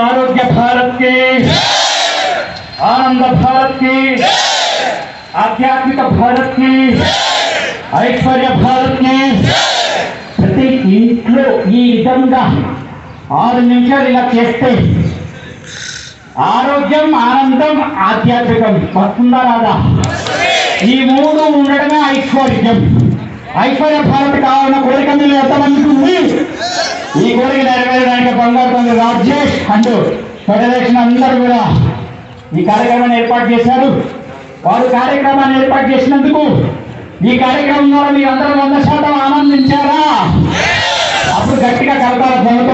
आरोग्य भारत की, आनंद भारत की, आध्यात्मिक भारत की, ऐश्वर्य भारत की ప్రతి ఇంట్లో ఈ విధంగా 6 నిమిషాలు ఇలా చేస్తే ఆరోగ్యం, ఆనందం, ఆధ్యాత్మికం వస్తుందా రాదా? ఈ మూడు ఉండడమే ఐశ్వర్యం. ఐశ్వర్య భారత్ కావాలన్న కోరిక మీరు ఎంతమందికి ఉంది? ఈ కోరిక నెరవేరడానికి బంగారు రాజేష్ అండ్ ఫెడరేషన్ అందరూ కూడా ఈ కార్యక్రమాన్ని ఏర్పాటు చేశారు. వారు కార్యక్రమాన్ని ఏర్పాటు చేసినందుకు ఈ కార్యక్రమం ద్వారా మీరు అందరూ 100% ఆనందించారా? అప్పుడు గట్టిగా కలతాల ధ్వనితో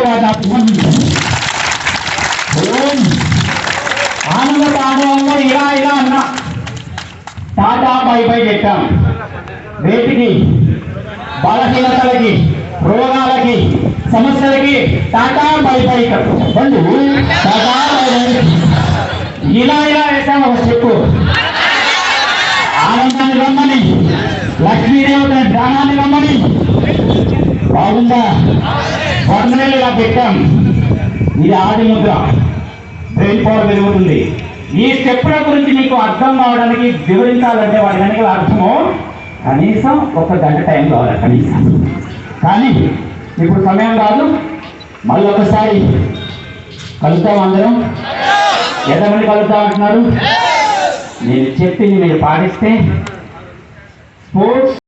ఆనంద తాండవంలో ఇలా ఇలా అన్నా టాటా బై బై చెప్పాం. వేటికి? బలహీనతలకి, రోగాలకి, సమస్యలకి tata bye by bund tata bye by ఇలా ఇలా వేసాము. ఒక చెప్పు ఆనందాన్ని రమ్మని, లక్ష్మీదేవత ధ్యానాన్ని రమ్మని. బాగుందా? వర్ణలు ఇలా పెట్టాం. ఇది ఆది ముద్ర. బ్రెయిన్ పవర్ పెరుగుతుంది. ఈ స్టెప్పుల గురించి మీకు అర్థం కావడానికి వివరించాలంటే వాటి వెనక అర్థము కనీసం 1 గంట టైం కావాలి కనీసం. కానీ ఇప్పుడు సమయం కాదు. మళ్ళీ ఒకసారి కలుద్దాం. అందరం ఎంతమంది కలుద్దాం అంటున్నారు? నేను చెప్పింది మీరు పాటిస్తే స్పోర్ట్స్